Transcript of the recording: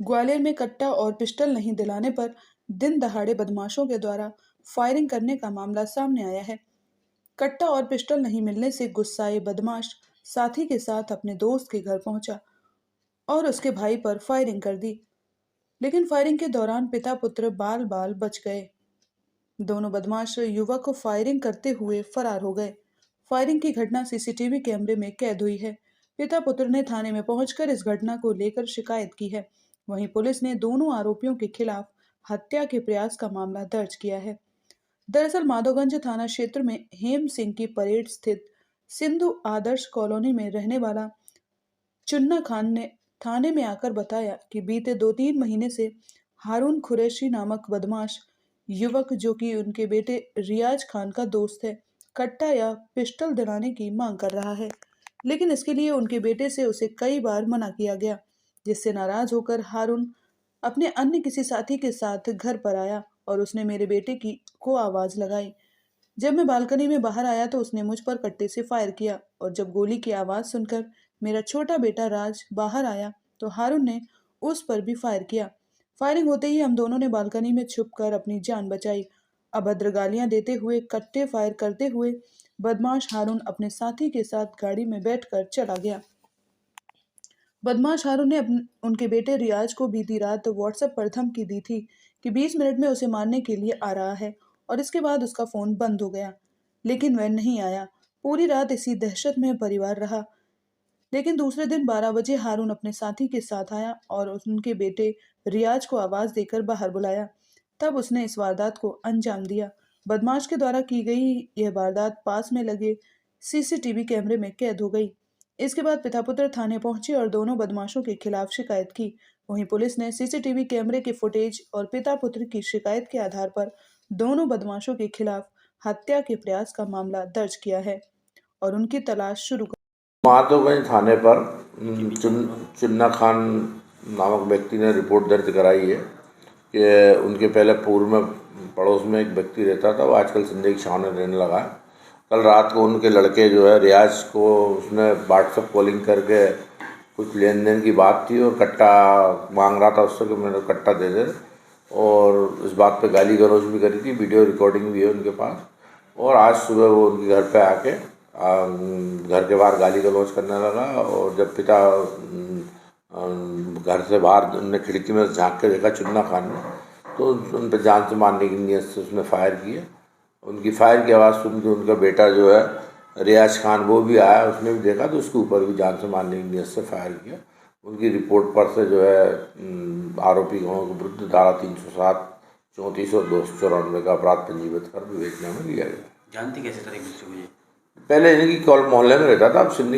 ग्वालियर में कट्टा और पिस्टल नहीं दिलाने पर दिन दहाड़े बदमाशों के द्वारा फायरिंग करने का मामला सामने आया है। कट्टा और पिस्टल नहीं मिलने से गुस्साए बदमाश साथी के साथ अपने दोस्त के घर पहुंचा और उसके भाई पर फायरिंग कर दी। लेकिन फायरिंग के दौरान पिता पुत्र बाल बाल बच गए। दोनों बदमाश युवक को फायरिंग करते हुए फरार हो गए। फायरिंग की घटना सीसीटीवी कैमरे में कैद हुई है। पिता पुत्र ने थाने में पहुंचकर इस घटना को लेकर शिकायत की है। वहीं पुलिस ने दोनों आरोपियों के खिलाफ हत्या के प्रयास का मामला दर्ज किया है। दरअसल माधोगंज थाना क्षेत्र में हेम सिंह की परेड स्थित सिंधु आदर्श कॉलोनी में रहने वाला चुन्ना खान ने थाने में आकर बताया कि बीते 2-3 महीने से हारून कुरैशी नामक बदमाश युवक, जो कि उनके बेटे रियाज खान का दोस्त है, कट्टा या पिस्टल दिलाने की मांग कर रहा है। लेकिन इसके लिए उनके बेटे से उसे कई बार मना किया गया, जिससे नाराज होकर हारून अपने अन्य किसी साथी के साथ घर पर आया और उसने मेरे बेटे की को आवाज लगाई। जब मैं बालकनी में बाहर आया तो उसने मुझ पर कट्टे से फायर किया और जब गोली की आवाज़ सुनकर मेरा छोटा बेटा राज बाहर आया तो हारून ने उस पर भी फायर किया। फायरिंग होते ही हम दोनों ने बालकनी में छुपकर अपनी जान बचाई। अभद्र गालियां देते हुए कट्टे फायर करते हुए बदमाश हारून अपने साथी के साथ गाड़ी में बैठकर चला गया। बदमाश हारून ने उनके बेटे रियाज को बीती रात व्हाट्सएप पर धमकी दी थी कि 20 मिनट में उसे मारने के लिए आ रहा है और इसके बाद उसका फ़ोन बंद हो गया। लेकिन वह नहीं आया। पूरी रात इसी दहशत में परिवार रहा। लेकिन दूसरे दिन 12 बजे हारून अपने साथी के साथ आया और उनके बेटे रियाज को आवाज़ देकर बाहर बुलाया। तब उसने इस वारदात को अंजाम दिया। बदमाश के द्वारा की गई यह वारदात पास में लगे सीसीटीवी कैमरे में कैद हो गई। इसके बाद पिता पुत्र थाने पहुंचे और दोनों बदमाशों के खिलाफ शिकायत की। वहीं पुलिस ने सीसीटीवी कैमरे के फुटेज और पिता पुत्र की शिकायत के आधार पर दोनों बदमाशों के खिलाफ हत्या के प्रयास का मामला दर्ज किया है और उनकी तलाश शुरू कर। माधोगंज थाने पर चुन्ना खान नामक व्यक्ति ने रिपोर्ट दर्ज कराई है कि उनके पहले पूर्व में पड़ोस में एक व्यक्ति रहता था, वो आजकल संजय की छाव में रहने लगा है। कल रात को उनके लड़के जो है रियाज को उसने व्हाट्सएप कॉलिंग करके कुछ लेन देन की बात थी और कट्टा मांग रहा था उससे कि मेरे कट्टा दे दे, और इस बात पे गाली गलौज भी करी थी। वीडियो रिकॉर्डिंग भी है उनके पास। और आज सुबह वो उनके घर पे आके घर के बाहर गाली गलौज करने लगा और जब पिता घर से बाहर उनने खिड़की में झांक के देखा चुन्ना खान ने, तो उन पर जान से मारने की नीयत से उसने फायर किए। उनकी फायर की आवाज़ सुन के उनका बेटा जो है रियाज खान वो भी आया, उसने भी देखा तो उसके ऊपर भी जान से मारने की नीयत से फायर किया। उनकी रिपोर्ट पर से जो है आरोपी गणों के विरुद्ध धारा 307, 34 और 294 का अपराध पंजीबद्ध कर विवेचना में लिया गया। जानती कैसे तरह एक दूसरे को? पहले इनकी कॉल मोहल्ले में रहता था, अब सिंधी